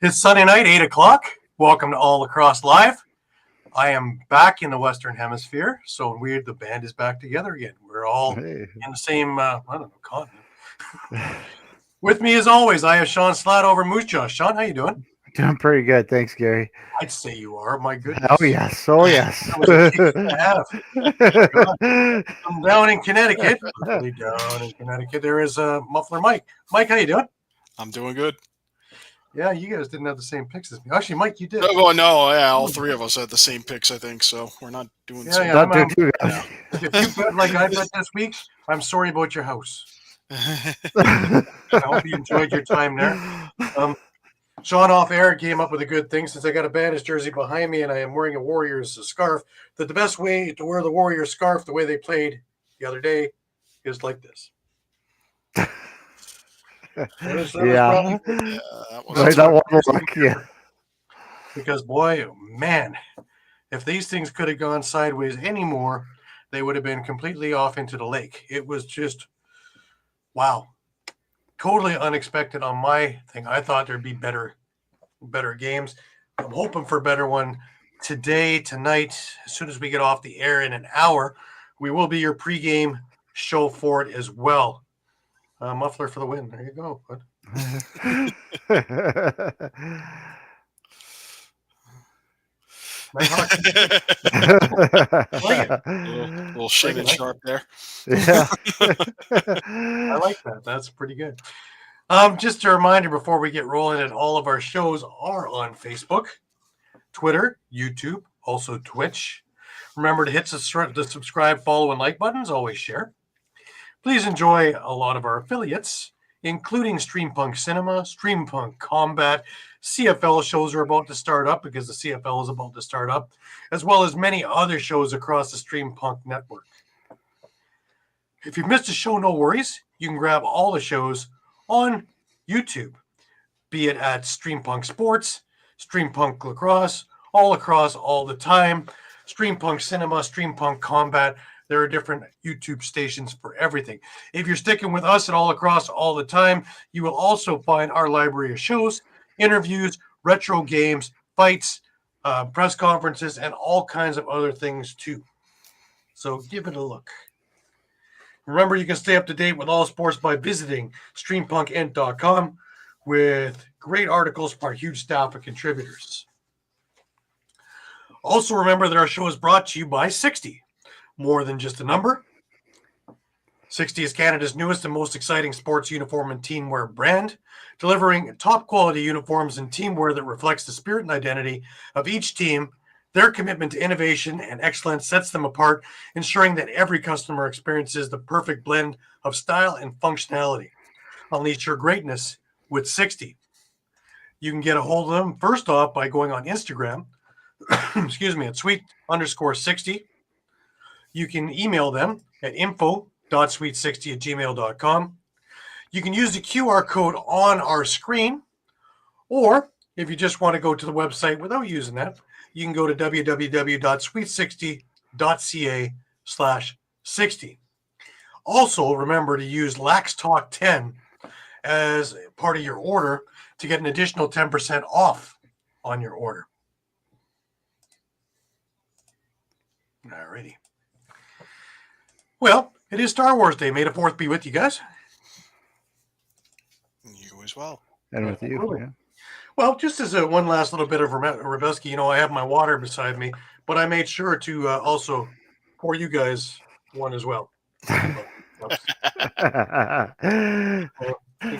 It's Sunday night, 8 o'clock. Welcome to All Lacrosse Live. I am back in the Western Hemisphere, so the band is back together again. We're all in the same, continent. With me, as always, I have Shawn Slaght over Moose Jaw. Shawn, how you doing? Doing pretty good, thanks, Gary. I'd say you are. My goodness. Oh yes, oh yes. That was a kick and a half. Oh, I'm down in Connecticut. Literally down in Connecticut. There is Muffler Mike. Mike, how you doing? I'm doing good. Yeah, you guys didn't have the same picks as me. Actually, Mike, you did. Oh, no, yeah, all three of us had the same picks, I think, so we're not doing Not doing too good. If you bet like I bet this week, I'm sorry about your house. I hope you enjoyed your time there. Shawn off air came up with a good thing since I got a Bandits jersey behind me and I am wearing a Warriors scarf. That the best way to wear the Warriors scarf the way they played the other day is like this. Yeah. Because boy, oh, man, if these things could have gone sideways anymore, they would have been completely off into the lake. It was just, wow, totally unexpected on my thing. I thought there'd be better games. I'm hoping for a better one today, tonight. As soon as we get off the air in an hour, we will be your pregame show for it as well. Muffler for the win. There you go. A little shake and sharp there. Yeah. I like that. That's pretty good. Just a reminder before we get rolling that all of our shows are on Facebook, Twitter, YouTube, also Twitch. Remember to hit the subscribe, follow, and like buttons. Always share. Please enjoy a lot of our affiliates, including Streampunk Cinema, Streampunk Combat. CFL shows are about to start up because the CFL is about to start up, as well as many other shows across the Streampunk network. If you missed a show, no worries. You can grab all the shows on YouTube, be it at Streampunk Sports, Streampunk Lacrosse, all across all the time, Streampunk Cinema, Streampunk Combat. There are different YouTube stations for everything. If you're sticking with us at all across all the time, you will also find our library of shows, interviews, retro games, fights, press conferences, and all kinds of other things too. So give it a look. Remember, you can stay up to date with all sports by visiting streampunkentertainment.com with great articles from our huge staff of contributors. Also remember that our show is brought to you by 60. More than just a number. 60 is Canada's newest and most exciting sports uniform and teamwear brand, delivering top quality uniforms and teamwear that reflects the spirit and identity of each team. Their commitment to innovation and excellence sets them apart, ensuring that every customer experiences the perfect blend of style and functionality. Unleash your greatness with 60. You can get a hold of them first off by going on Instagram, at sweet_60. You can email them at info.sweet60@gmail.com. You can use the QR code on our screen, or if you just want to go to the website without using that, you can go to www.sweet60.ca/60. Also, remember to use Lax Talk 10 as part of your order to get an additional 10% off on your order. Alrighty. Well, it is Star Wars Day. May the 4th be with you guys. You as well. And with you. Yeah. Well, just as one last little bit of Rebelski, I have my water beside me, but I made sure to also pour you guys one as well. In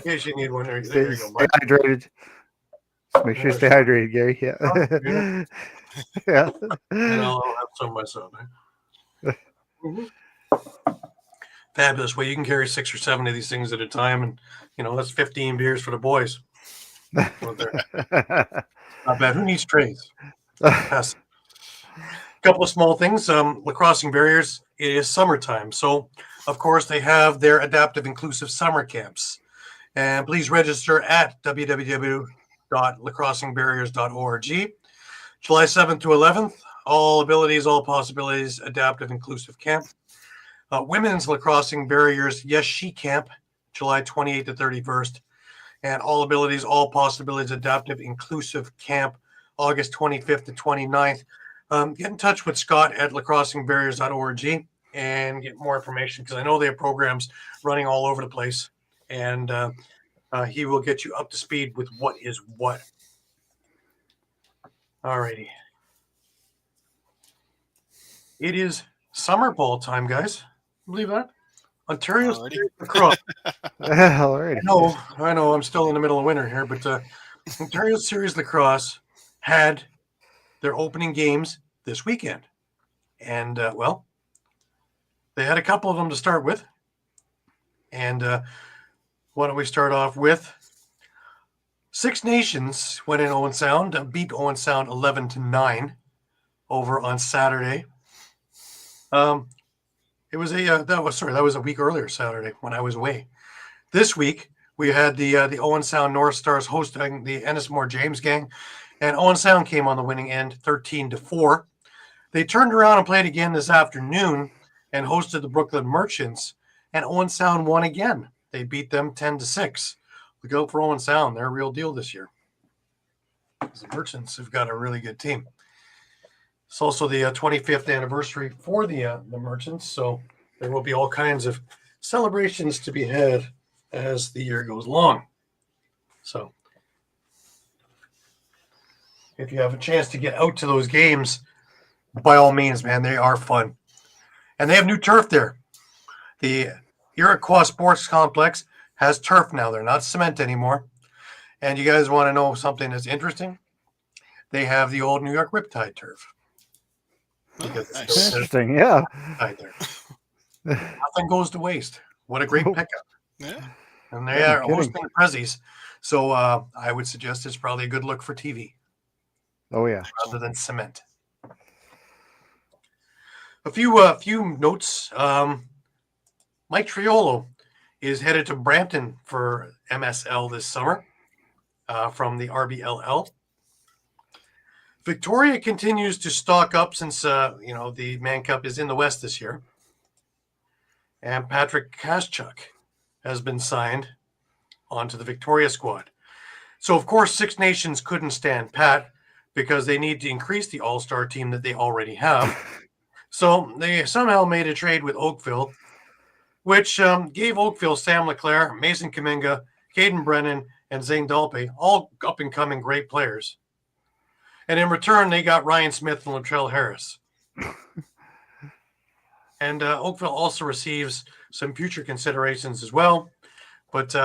case you need one. There you go, Mike. Stay hydrated. Make sure you stay hydrated, Gary. Yeah. Yeah. And I'll have some myself. Mm-hmm. Fabulous. Well, you can carry 6 or 7 of these things at a time, and that's 15 beers for the boys. Not bad. Who needs trays? Yes. A couple of small things. Lacrossing Barriers. It is summertime, so of course they have their adaptive inclusive summer camps, and please register at www.lacrossingbarriers.org. July 7th to 11th. All abilities, all possibilities. Adaptive inclusive camp. Women's Lacrossing Barriers Yes She Camp, July 28th to 31st. and All Abilities, All Possibilities Adaptive Inclusive Camp, August 25th to 29th. Get in touch with Scott at lacrossingbarriers.org and get more information, because I know they have programs running all over the place, and he will get you up to speed with what is what. Alrighty. It is summer ball time, guys. Believe that? Ontario Series Lacrosse. Alrighty. I know. I'm still in the middle of winter here, but Ontario Series Lacrosse had their opening games this weekend, and well, they had a couple of them to start with. And why don't we start off with Six Nations went in Owen Sound, beat Owen Sound 11-9 over on Saturday. It was that was a week earlier Saturday when I was away. This week we had the Owen Sound North Stars hosting the Ennismore James gang, and Owen Sound came on the winning end 13-4. They turned around and played again this afternoon and hosted the Brooklyn Merchants, and Owen Sound won again. They beat them 10-6. Look out for Owen Sound. They're a real deal this year. The Merchants have got a really good team. It's also the 25th anniversary for the Merchants, so there will be all kinds of celebrations to be had as the year goes along. So if you have a chance to get out to those games, by all means, man, they are fun. And they have new turf there. The Iroquois Sports Complex has turf now. They're not cement anymore. And you guys want to know something that's interesting? They have the old New York Riptide turf. Nice. Interesting, yeah. Right there. Nothing goes to waste. What a great pickup. Yeah. And they are hosting the Prezzies. So I would suggest it's probably a good look for TV. Oh, yeah. Rather than cement. A few notes. Mike Triolo is headed to Brampton for MSL this summer from the RBLL. Victoria continues to stock up since the Man Cup is in the West this year. And Patrick Kostiuk has been signed onto the Victoria squad. So, of course, Six Nations couldn't stand pat because they need to increase the all-star team that they already have. So they somehow made a trade with Oakville, which gave Oakville Sam Leclerc, Mason Kaminga, Caden Brennan, and Zane Dalpe, all up-and-coming great players. And in return, they got Ryan Smith and Latrell Harris. And Oakville also receives some future considerations as well. But,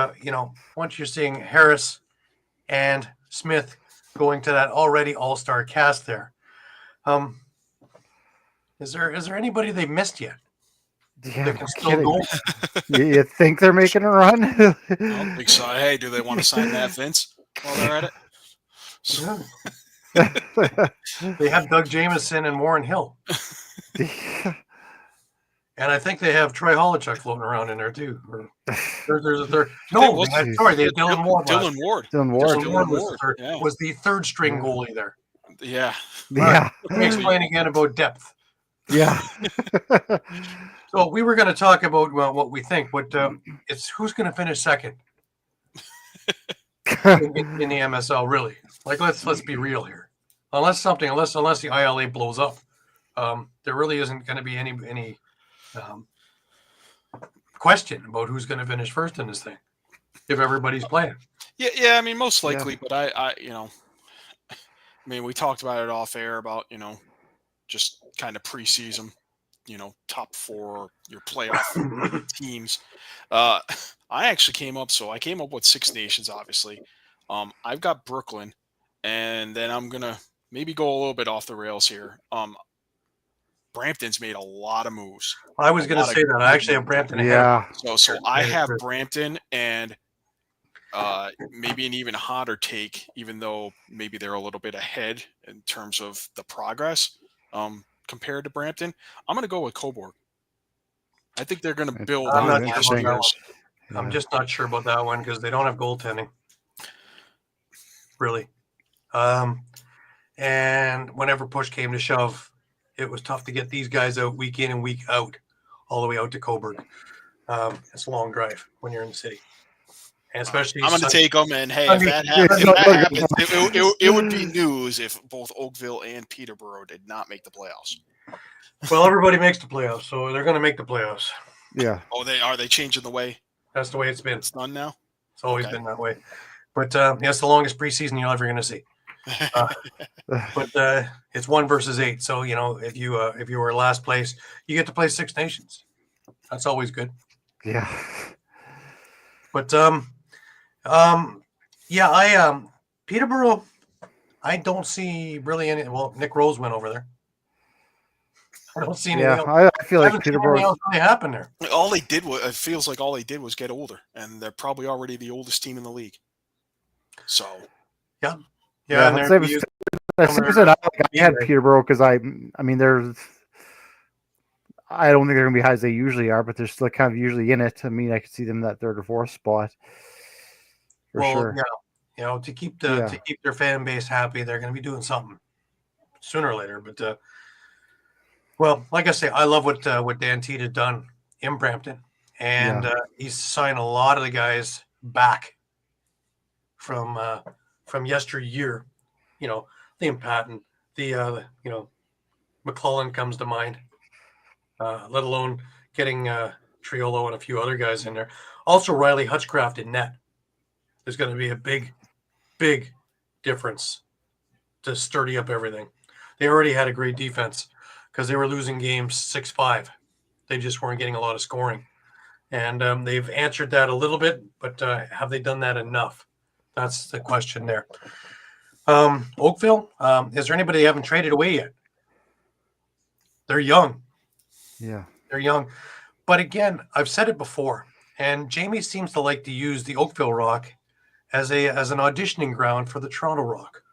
once you're seeing Harris and Smith going to that already all-star cast there, is there anybody they missed yet? Yeah, That can still go? You think they're making a run? I don't think so. Hey, do they want to sign Matt Vince while they're at it? They have Doug Jameson and Warren Hill. And I think they have Troy Holochuk floating around in there too. They had Dylan Ward. Dylan Ward. Dylan Ward was the third string goalie there. Yeah. Yeah. Let me explain again about depth. Yeah. So we were going to talk about what we think, but it's who's going to finish second in the MSL, really. Like, let's be real here. Unless the ILA blows up, there really isn't going to be any question about who's going to finish first in this thing if everybody's playing. Yeah. I mean, most likely, but I we talked about it off air about just kind of preseason, top four, your playoff teams. I actually came up with Six Nations, obviously. I've got Brooklyn, and then I'm gonna maybe go a little bit off the rails here. Brampton's made a lot of moves. I was going to say that. I actually have Brampton ahead. Yeah. So I have Brampton and maybe an even hotter take, even though maybe they're a little bit ahead in terms of the progress compared to Brampton. I'm going to go with Cobourg. I think they're going to build on last year's. I'm just not sure about that one because they don't have goaltending. Really. And whenever push came to shove, it was tough to get these guys out week in and week out, all the way out to Cobourg. It's a long drive when you're in the city. And especially I'm going to take them. And hey, I if mean, that yeah, happens, it would be news if both Oakville and Peterborough did not make the playoffs. well, everybody makes the playoffs, so they're going to make the playoffs. Yeah. Oh, they changing the way That's the way it's been. it's done now? It's always been that way. But it's the longest preseason you're ever going to see. But it's 1 versus 8. So if you were last place, you get to play Six Nations. That's always good. Yeah. But Peterborough, I don't see really any. Well, Nick Rose went over there. I don't see anything else. I feel I like haven't seen Peterborough. anything else really happen there. All they did was, it feels like all they did was get older, and they're probably already the oldest team in the league. So, Yeah, Yeah, and same as I had Peterborough because I mean, I don't think they're going to be high as they usually are, but they're still kind of usually in it. I mean, I could see them that 3rd or 4th spot for sure. Yeah, to keep their fan base happy, they're going to be doing something sooner or later. But well, like I say, I love what Dan Teed had done in Brampton, and he's signed a lot of the guys back from yesteryear. Liam Patton, the McClellan comes to mind. Let alone getting Triolo and a few other guys in there. Also, Riley Hutchcraft in net. There's going to be a big, big difference to sturdy up everything. They already had a great defense because they were losing games 6-5. They just weren't getting a lot of scoring. And they've answered that a little bit, but have they done that enough? That's the question there. Oakville, is there anybody they haven't traded away yet? They're young. Yeah. They're young. But again, I've said it before, and Jamie seems to like to use the Oakville Rock as an auditioning ground for the Toronto Rock.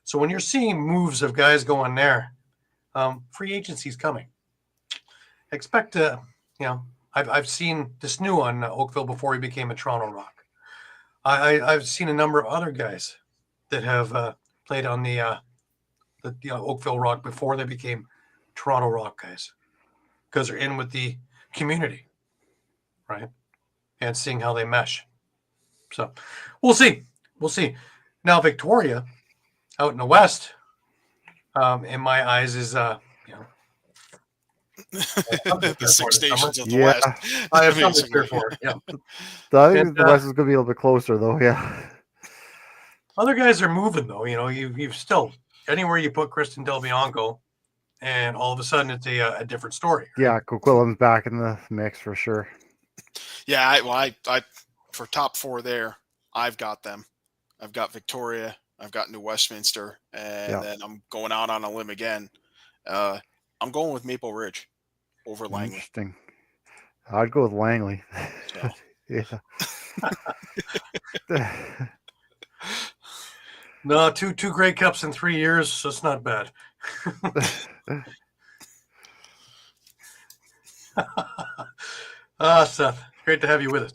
So when you're seeing moves of guys going there, free agency's coming. Expect I've seen this new on Oakville before he became a Toronto Rock. I've seen a number of other guys that have played on the Oakville Rock before they became Toronto Rock guys, because they're in with the community, right? And seeing how they mesh. So we'll see. Now Victoria out in the West, in my eyes, is the Six Nations of the West. I have something here for it. Yeah. I think the West is going to be a little bit closer, though. Yeah. Other guys are moving, though. You've still anywhere you put Kristen Del Bianco, and all of a sudden it's a different story. Right? Yeah, Coquitlam's back in the mix for sure. Yeah, I for top 4 there, I've got them. I've got Victoria, I've got New Westminster, and then I'm going out on a limb again. I'm going with Maple Ridge over Langley. Interesting. I'd go with Langley. So. Yeah. No, two Grey Cups in 3 years. That's not bad. Seth, great to have you with us.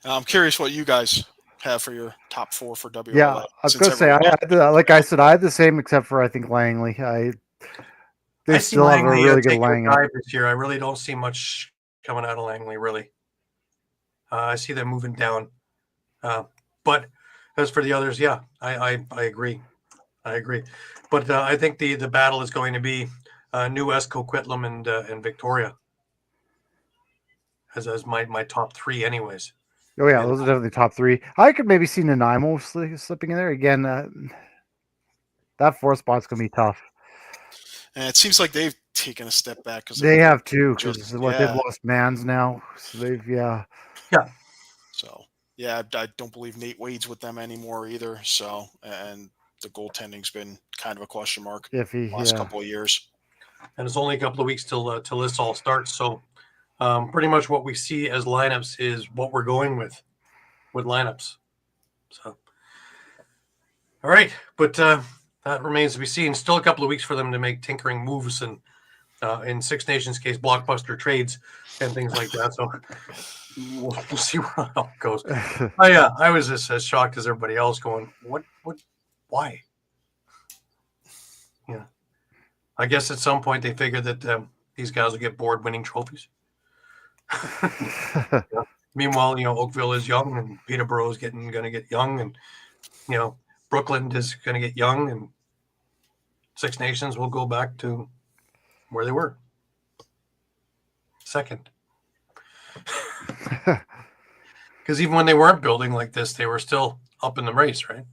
I'm curious what you guys have for your top 4 for WLA. Yeah, I was going to say, like I said, I had the same except for I think Langley. They still have a really good Langley this year. I really don't see much coming out of Langley, really. I see them moving down. But as for the others, yeah, I agree. But I think the battle is going to be New West, Coquitlam, and Victoria as my top 3 anyways. Oh, yeah, those are definitely top 3. I could maybe see Nanaimo slipping in there. Again, that 4th spot's going to be tough. And it seems like they've taken a step back. They have, too, because they've lost Mans now. So Yeah. So, yeah, I don't believe Nate Wade's with them anymore either. So, and the goaltending's been kind of a question mark last couple of years. And it's only a couple of weeks till this all starts. So, pretty much what we see as lineups is what we're going with lineups. So, all right, but that remains to be seen. Still a couple of weeks for them to make tinkering moves and in Six Nations case, blockbuster trades and things like that. So we'll see where it all goes. I was just as shocked as everybody else going, what, why? Yeah. I guess at some point they figured that these guys will get bored winning trophies. Meanwhile, Oakville is young, and Peterborough is going to get young, and Brooklyn is going to get young, and Six Nations will go back to where they were. Second. Because even when they weren't building like this, they were still up in the race, right?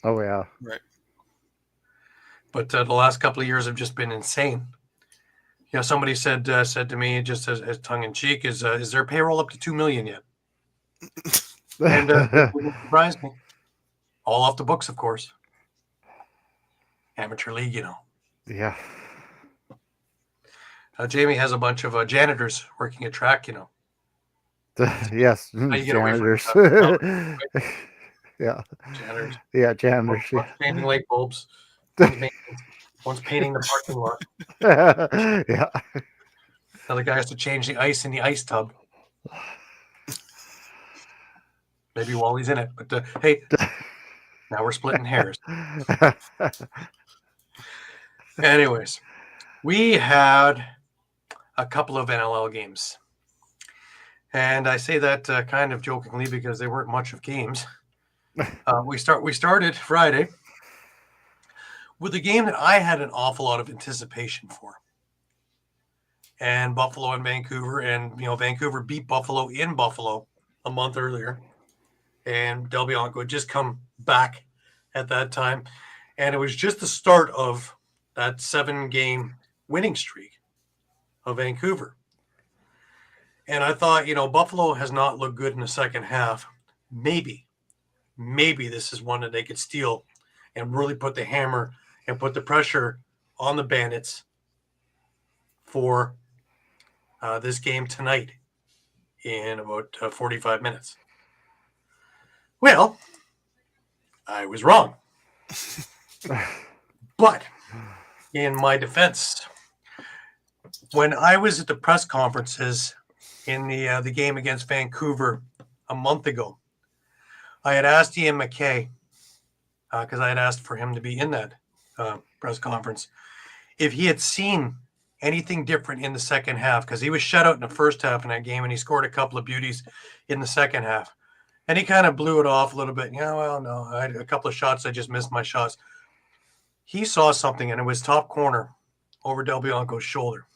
Oh, yeah. Right. But the last couple of years have just been insane. Somebody said to me, just as tongue in cheek, is their payroll up to $2 million yet? And it wouldn't surprise me. All off the books, of course. Amateur league, Yeah. Jamie has a bunch of janitors working at track, Yes, you get away from janitors. Yeah. Janitors. Yeah, janitors. One's changing light bulbs. One's painting the parking lot. Yeah. Another guy has to change the ice in the ice tub. Maybe while he's in it. But hey, now we're splitting hairs. Anyways, we had a couple of NLL games. And I say that kind of jokingly because they weren't much of games. We started Friday with a game that I had an awful lot of anticipation for. And Buffalo and Vancouver, and Vancouver beat Buffalo in Buffalo a month earlier, and Del Bianco had just come back at that time, and it was just the start of that 7-game winning streak of Vancouver. And I thought, Buffalo has not looked good in the second half. Maybe this is one that they could steal and really put the hammer and put the pressure on the Bandits for this game tonight in about 45 minutes. Well, I was wrong. But in my defense, when I was at the press conferences in the game against Vancouver a month ago, I had asked Ian McKay, because I had asked for him to be in that press conference, if he had seen anything different in the second half, because he was shut out in the first half in that game, and he scored a couple of beauties in the second half. And he kind of blew it off a little bit. No, I had a couple of shots. I just missed my shots. He saw something, and it was top corner over Del Bianco's shoulder.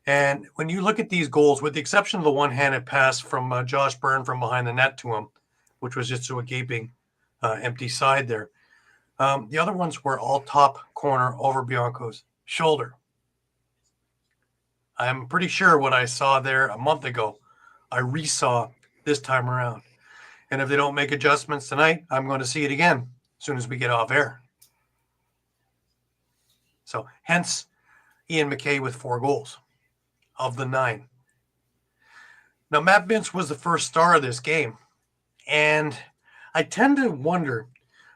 And when you look at these goals, with the exception of the one-handed pass from Josh Byrne from behind the net to him, which was just to a gaping empty side there, the other ones were all top corner over Bianco's shoulder. I'm pretty sure what I saw there a month ago, I resaw this time around. And if they don't make adjustments tonight, I'm going to see it again as soon as we get off air. So hence Ian McKay with 4 goals of the 9. Now, Matt Vince was the first star of this game. And I tend to wonder,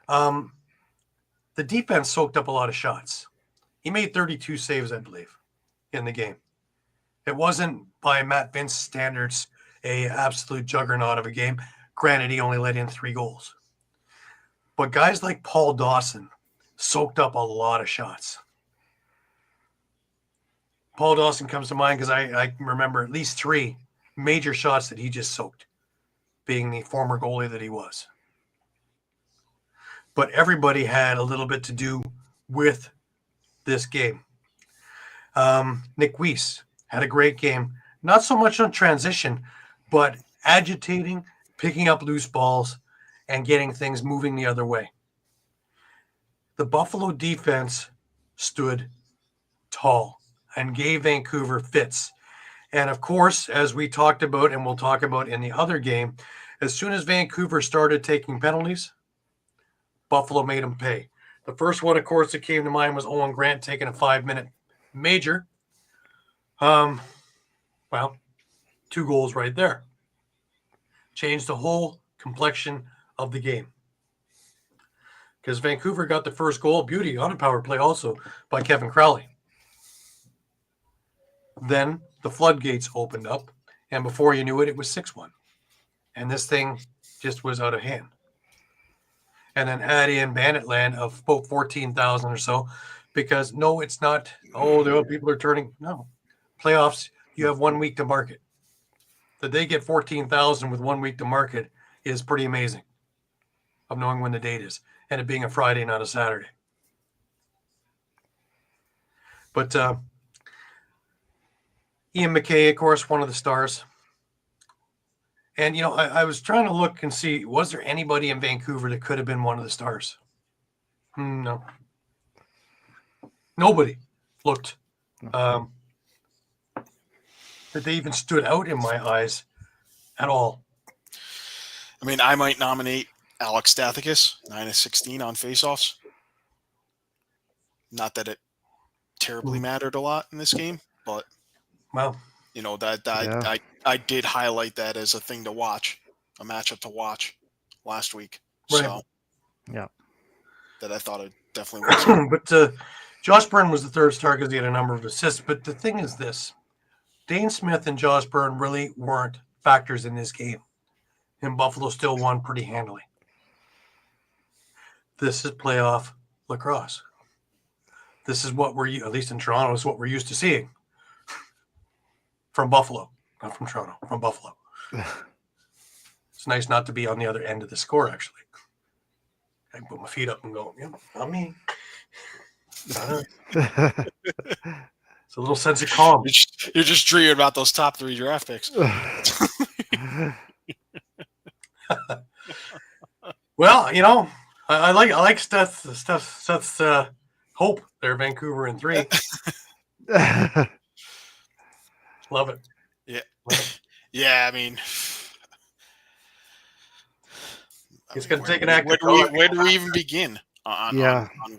the defense soaked up a lot of shots. He made 32 saves, I believe, in the game. It wasn't, by Matt Vince standards, a absolute juggernaut of a game. Granted, he only let in 3 goals. But guys like Paul Dawson soaked up a lot of shots. Paul Dawson comes to mind because I remember at least 3 major shots that he just soaked, being the former goalie that he was. But everybody had a little bit to do with this game. Nick Weiss had a great game. Not so much on transition, but agitating, picking up loose balls, and getting things moving the other way. The Buffalo defense stood tall and gave Vancouver fits. And of course, as we talked about and we'll talk about in the other game, as soon as Vancouver started taking penalties, Buffalo made them pay. The first one, of course, that came to mind was Owen Grant taking a 5-minute major. Well, 2 goals right there. Changed the whole complexion of the game. Because Vancouver got the first goal, beauty, on a power play also by Kevin Crowley. Then the floodgates opened up, and before you knew it, it was 6-1. And this thing just was out of hand. And then add in Bandit land of about 14,000 or so, because no, it's not, the people are turning. No. Playoffs, you have 1 week to market. that they get 14,000 with 1 week to market is pretty amazing. Of knowing when the date is and it being a Friday, not a Saturday. But Ian McKay, of course, one of the stars. And, you know, I was trying to look and see, was there anybody in Vancouver that could have been one of the stars? No. Nobody looked that they even stood out in my eyes at all. I mean, I might nominate Alex Stathakis, 9-16 on faceoffs. Not that it terribly mattered a lot in this game, but well, you know that I did highlight that as a thing to watch, a matchup to watch last week. Right. So yeah, that I thought it definitely was. But Josh Byrne was the third star because he had a number of assists. But the thing is this: Dane Smith and Josh Byrne really weren't factors in this game, and Buffalo still won pretty handily. This is playoff lacrosse. This is what we're, at least in Toronto, is what we're used to seeing from Buffalo, not from Toronto, from Buffalo. It's nice not to be on the other end of the score, actually. I can put my feet up and go, yeah, not me. It's a little sense of calm. You're just dreaming about those top 3 draft picks. Well, you know, I like Seth's hope there, Vancouver in 3. Love it. Yeah. Love it. Yeah, I mean, It's going to take an active. Where do we even begin on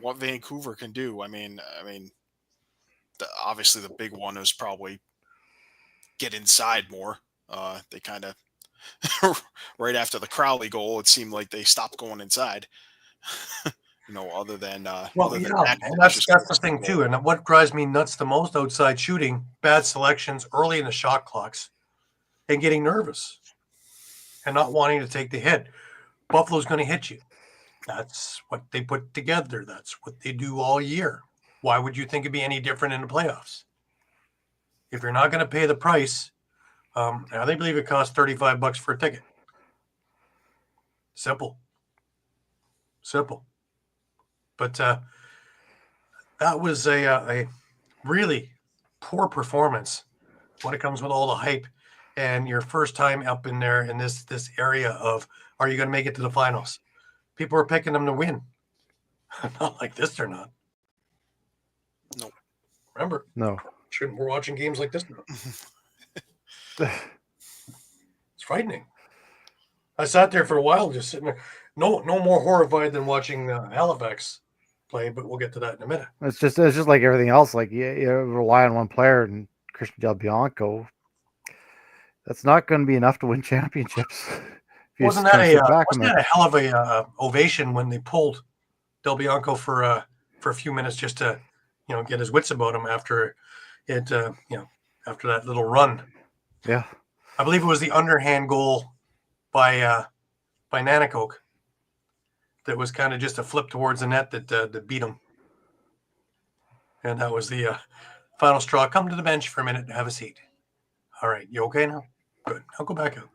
what Vancouver can do? I mean, obviously the big one is probably get inside more. They kind of right after the Crowley goal, it seemed like they stopped going inside. You know, other than and that's the thing too. And what drives me nuts the most: outside shooting, bad selections early in the shot clocks, and getting nervous and not wanting to take the hit. Buffalo's going to hit you. That's what they put together. That's what they do all year. Why would you think it'd be any different in the playoffs? If you're not going to pay the price, now they believe it costs $35 for a ticket. Simple. But that was a really poor performance when it comes with all the hype and your first time up in there in this area of, are you going to make it to the finals? People are picking them to win. Not like this, they're not. No. Remember? No. We're watching games like this now. It's frightening. I sat there for a while just sitting there. No more horrified than watching Halifax play, but we'll get to that in a minute. It's just like everything else. Like you rely on one player, and Christian Del Bianco. That's not going to be enough to win championships. Wasn't that a hell of a ovation when they pulled Del Bianco for a few minutes just to get his wits about him after it after that little run. Yeah, I believe it was the underhand goal by Nanakoke. That was kind of just a flip towards the net that beat him. And that was the final straw. Come to the bench for a minute and have a seat. All right. You okay now? Good. I'll go back out.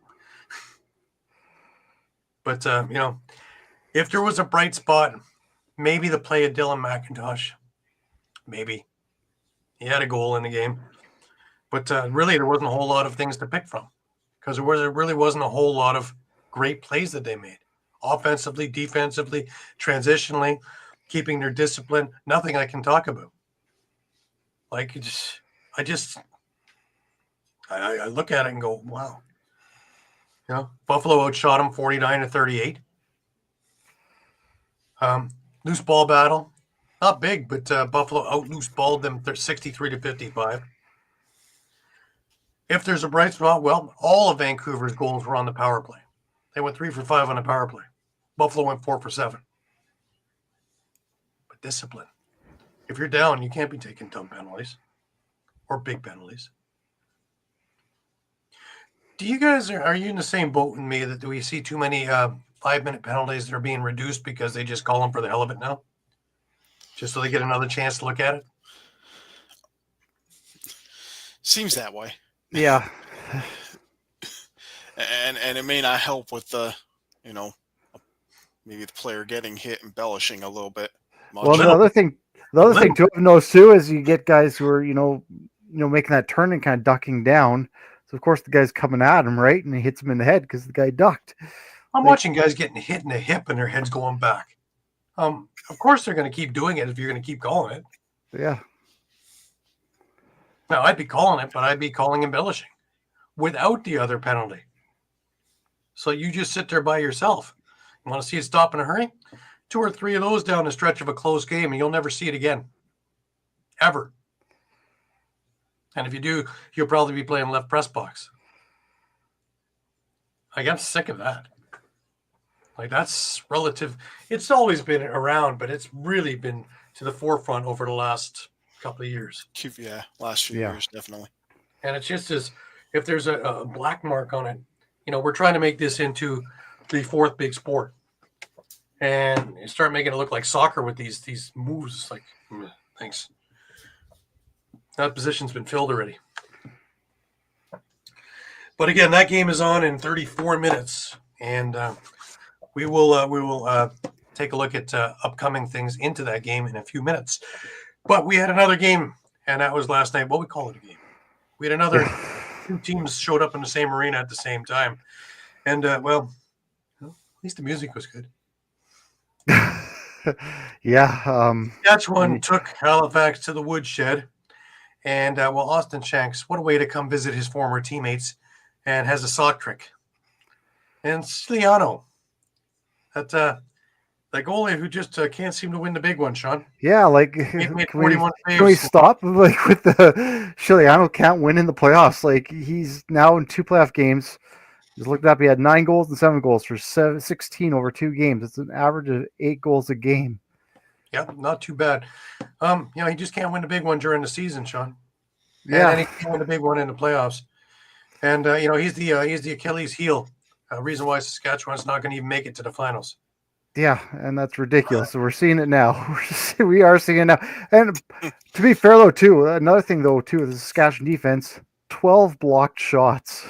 But, if there was a bright spot, maybe the play of Dylan McIntosh. Maybe. He had a goal in the game. But really, there wasn't a whole lot of things to pick from. Because there really wasn't a whole lot of great plays that they made. Offensively, defensively, transitionally, keeping their discipline, nothing I can talk about. Like, I look at it and go, wow. Buffalo outshot them 49-38. Loose ball battle, not big, but Buffalo out loose balled them 63-55. If there's a bright spot, well, all of Vancouver's goals were on the power play. They went 3 for 5 on the power play. Buffalo went 4 for 7. But discipline. If you're down, you can't be taking dumb penalties or big penalties. Do you guys, are you in the same boat with me that do we see too many 5-minute penalties that are being reduced because they just call them for the hell of it now? Just so they get another chance to look at it? Seems that way. Yeah. And it may not help with the, maybe the player getting hit, embellishing a little bit. Well, the other thing too I've noticed too is you get guys who are making that turn and kind of ducking down. So of course the guy's coming at him, right, and he hits him in the head because the guy ducked. I'm watching guys getting hit in the hip and their heads going back. Of course they're going to keep doing it if you're going to keep calling it. Yeah. No, I'd be calling it, but I'd be calling embellishing without the other penalty. So you just sit there by yourself. You want to see it stop in a hurry? 2 or 3 of those down the stretch of a close game, and you'll never see it again. Ever. And if you do, you'll probably be playing left press box. Like, I'm sick of that. Like, that's relative. It's always been around, but it's really been to the forefront over the last couple of years. Yeah, last few years, definitely. And it's just as if there's a black mark on it, we're trying to make this into the 4th big sport. And you start making it look like soccer with these moves. Like, thanks. That position's been filled already. But again, that game is on in 34 minutes. And we will take a look at upcoming things into that game in a few minutes. But we had another game, and that was last night. What we call it a game. We had another 2 teams showed up in the same arena at the same time. And, at least the music was good. Yeah. Saskatchewan took Halifax to the woodshed. And, Austin Shanks, what a way to come visit his former teammates, and has a sock trick. And Sliano, that goalie who just can't seem to win the big one, Shawn. Yeah, like can we stop? Like with the Sliano can't win in the playoffs. Like he's now in 2 playoff games. Just looked up, he had 9 goals and 7 goals for 16 over 2 games. It's an average of 8 goals a game. Yeah, not too bad. He just can't win the big one during the season, Shawn. Yeah, and he can't win the big one in the playoffs. And he's the Achilles heel. Reason why Saskatchewan's not going to even make it to the finals. Yeah, and that's ridiculous. So we're seeing it now. We are seeing it now. And to be fair, though, too, another thing, though, too, the Saskatchewan defense, 12 blocked shots.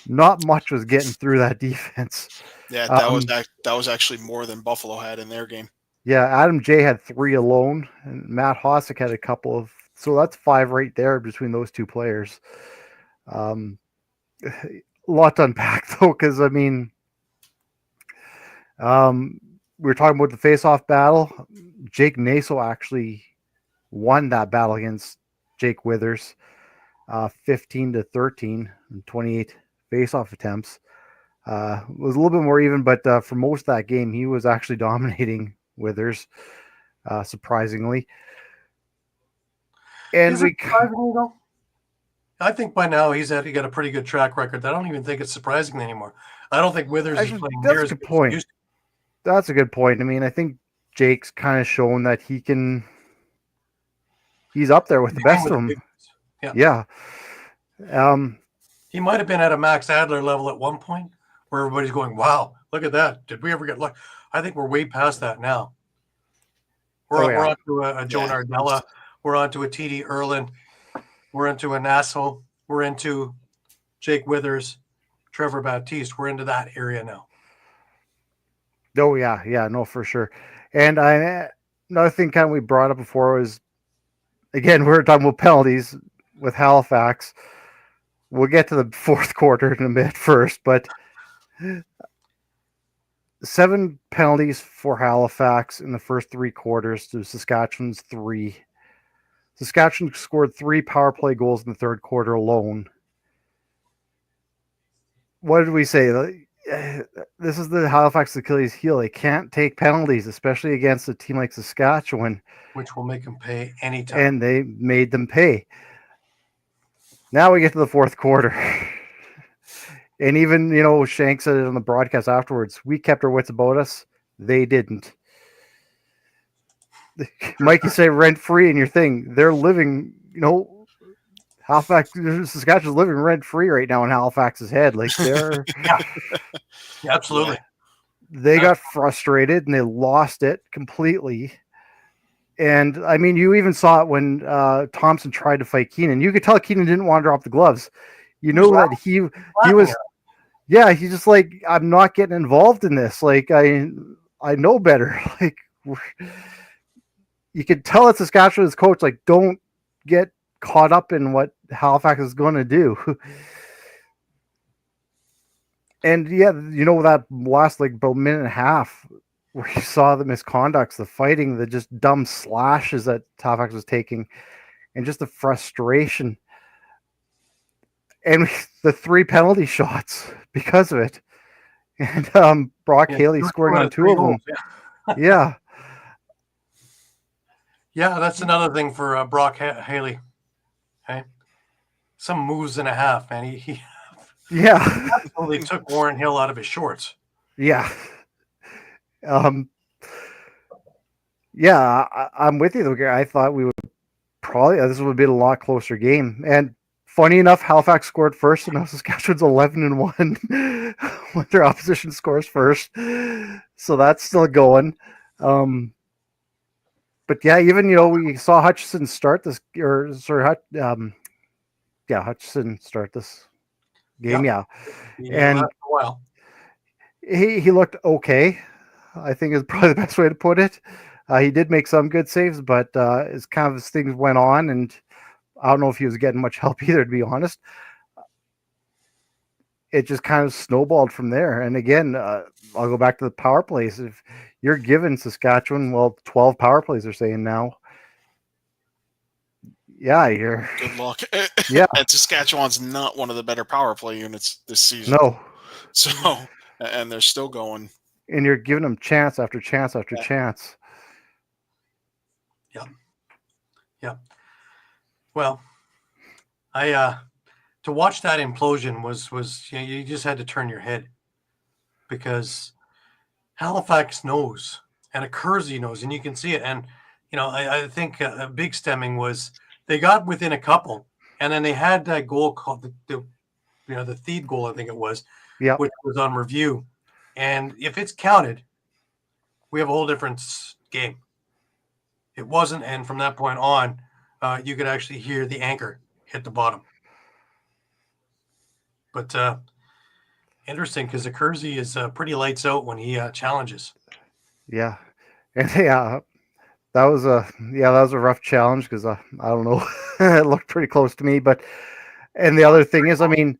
Not much was getting through that defense. Yeah, that was actually more than Buffalo had in their game. Yeah, Adam J had 3 alone, and Matt Hossack had a couple of. So that's 5 right there between those 2 players. A lot to unpack, though, because, we were talking about the face-off battle. Jake Naso actually won that battle against Jake Withers, 15-13 and 28 face-off attempts. It was a little bit more even, but for most of that game, he was actually dominating Withers, surprisingly. And surprisingly, though? I think by now he got a pretty good track record. I don't even think it's surprising anymore. I don't think Withers is playing near as good point. That's a good point. I think Jake's kind of shown that he's up there with the best of them. Yeah. He might have been at a Max Adler level at one point where everybody's going, wow, look at that. Did we ever get lucky? I think we're way past that now. We're on to a Joe Nardella. We're on to a TD Erlin. We're into a Nassau. We're into Jake Withers, Trevor Baptiste. We're into that area now. Oh, yeah. Yeah, no, for sure. And another thing kind of we brought up before was, again, we were talking about penalties with Halifax. We'll get to the 4th quarter in a minute first, but 7 penalties for Halifax in the first 3 quarters to Saskatchewan's 3. Saskatchewan scored 3 power play goals in the 3rd quarter alone. What did we say? This is the Halifax Achilles heel. They can't take penalties, especially against a team like Saskatchewan. Which will make them pay anytime. And they made them pay. Now we get to the 4th quarter. And even, Shank said it on the broadcast afterwards. We kept our wits about us. They didn't. Mike, you say rent-free in your thing. They're living, Halifax, Saskatchewan's living rent-free right now in Halifax's head. Like, they're... Yeah, absolutely. They got frustrated and they lost it completely. And, you even saw it when Thompson tried to fight Keenan. You could tell Keenan didn't want to drop the gloves. You know that he was, yeah, he's just like, I'm not getting involved in this. Like I know better. Like you could tell that Saskatchewan's coach, like, don't get caught up in what Halifax is going to do. And yeah, you know, that last like about minute and a half where you saw the misconducts, the fighting, the just dumb slashes that Halifax was taking, and just the frustration. And the 3 penalty shots because of it. And Brock Haley scoring on 2 of them. Yeah. Yeah, that's another thing for Brock Haley. Okay. Some moves and a half, man. He Yeah. absolutely took Warren Hill out of his shorts. Yeah. Yeah, I'm with you though. I thought we would probably, this would have been a lot closer game. And funny enough, Halifax scored first, and now Saskatchewan's 11-1 when their opposition scores first. So that's still going. But yeah, even, you know, we saw Hutchison start this, or sorry, Hutchison start this game. Yeah. And a while. He looked okay, I think is probably the best way to put it. He did make some good saves, but as kind of as things went on, and I don't know if he was getting much help either, to be honest. It just kind of snowballed from there. And again, I'll go back to the power plays. If you're giving Saskatchewan, 12 power plays they're saying now. Yeah, you're good luck. Yeah. And Saskatchewan's not one of the better power play units this season. No. So, and they're still going. And you're giving them chance after chance after chance. Yeah. Yeah. Well, I to watch that implosion was you just had to turn your head, because Halifax knows and Kersey knows, and you can see it. And you know, I think a big stemming was they got within a couple, and then they had that goal called the Theed goal, I think it was, which was on review. And if it's counted, we have a whole different game. It wasn't, and from that point on, you could actually hear the anchor hit the bottom. But interesting, because the Kersey is pretty lights out when he challenges. Yeah, and that was a rough challenge, because I don't know, it looked pretty close to me. And the other thing is, I mean,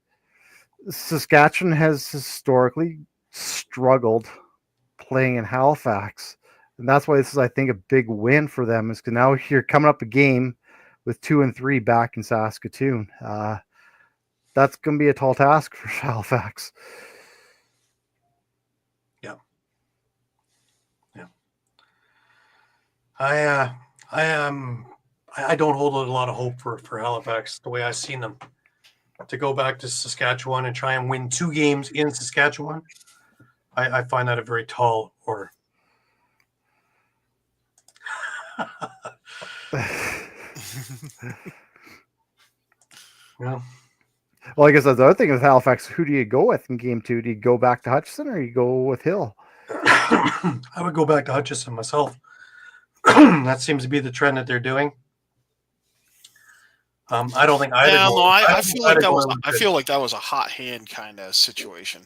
Saskatchewan has historically struggled playing in Halifax, and that's why this is, I think, a big win for them, is because now you're coming up a game with 2 and 3 back in Saskatoon. That's going to be a tall task for Halifax. Yeah. Yeah. I don't hold a lot of hope for Halifax, the way I've seen them, to go back to Saskatchewan and try and win 2 games in Saskatchewan. I find that a very tall order. Yeah. Well, I guess that's the other thing with Halifax. Who do you go with in game 2? Do you go back to Hutchison, or you go with Hill? I would go back to Hutchison myself. That seems to be the trend that they're doing. I don't think either. I feel like that was a hot hand kind of situation.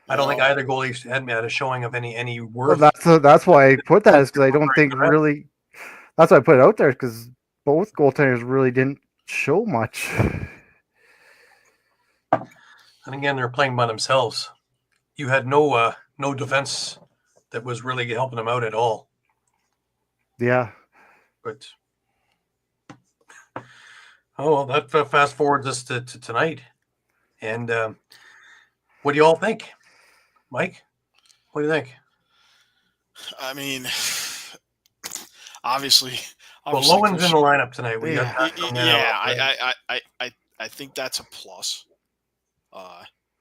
I don't think either goalie had a showing of any worth. Well, that's why I put that, is because I don't think really. That's why I put it out there, because both goaltenders really didn't show much. And again, they're playing by themselves. You had no defense that was really helping them out at all. Yeah. But that fast forwards us to tonight. And what do you all think, Mike? What do you think? I mean, obviously Lowen's in the lineup tonight. I think that's a plus.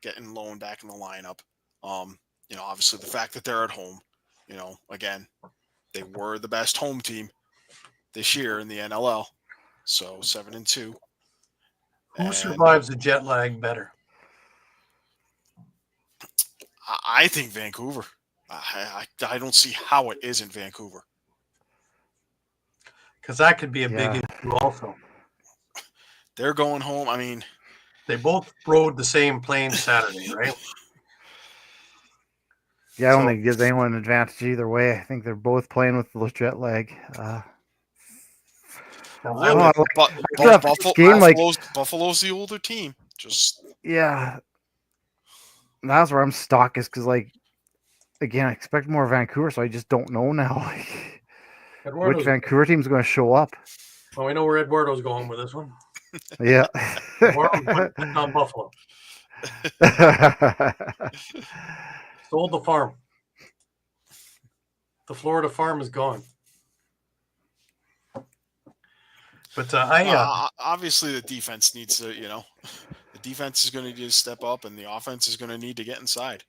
Getting Lowen back in the lineup. Obviously the fact that they're at home. Again, they were the best home team this year in the NLL. So 7-2. Who survives the jet lag better? I think Vancouver. I don't see how it isn't Vancouver. Because that could be a big issue also. They're going home. I mean, They both rode the same plane Saturday, right? Yeah, I don't think it gives anyone an advantage either way. I think they're both playing with the jet lag. Buffalo's the older team. Yeah, that's where I'm stuck. Is because again, I expect more Vancouver, so I just don't know now which Vancouver team's going to show up. Well, we know where Eduardo's going with this one. Yeah, Eduardo's putting on Buffalo. Sold the farm. The Florida farm is gone. But obviously the defense needs to, the defense is going to need to step up, and the offense is going to need to get inside.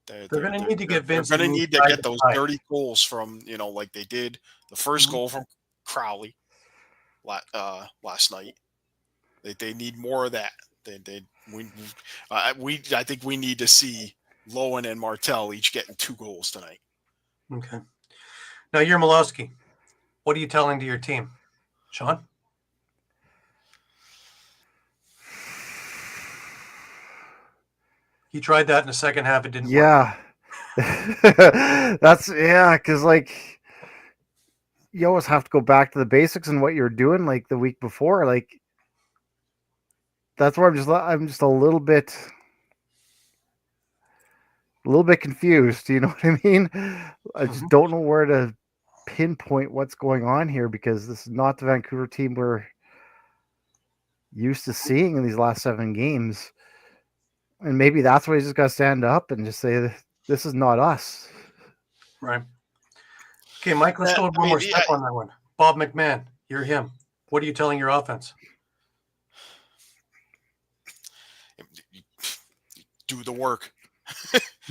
They're going to need to get Vince. They're going to need to get those dirty goals from, like they did the first goal from Crowley last night. They need more of that. I think we need to see Lowen and Martel each getting 2 goals tonight. Okay. Now you're Malowski. What are you telling to your team, Shawn? He tried that in the second half. It didn't work. Because you always have to go back to the basics and what you're doing the week before. That's where I'm just a little bit confused. You know what I mean? I just don't know where to pinpoint what's going on here, because this is not the Vancouver team we're used to seeing in these last 7 games. And maybe that's why he's just got to stand up and just say, this is not us. Right. Okay, Mike, let's go one more step on that one. Bob McMahon, you're him. What are you telling your offense? Do the work.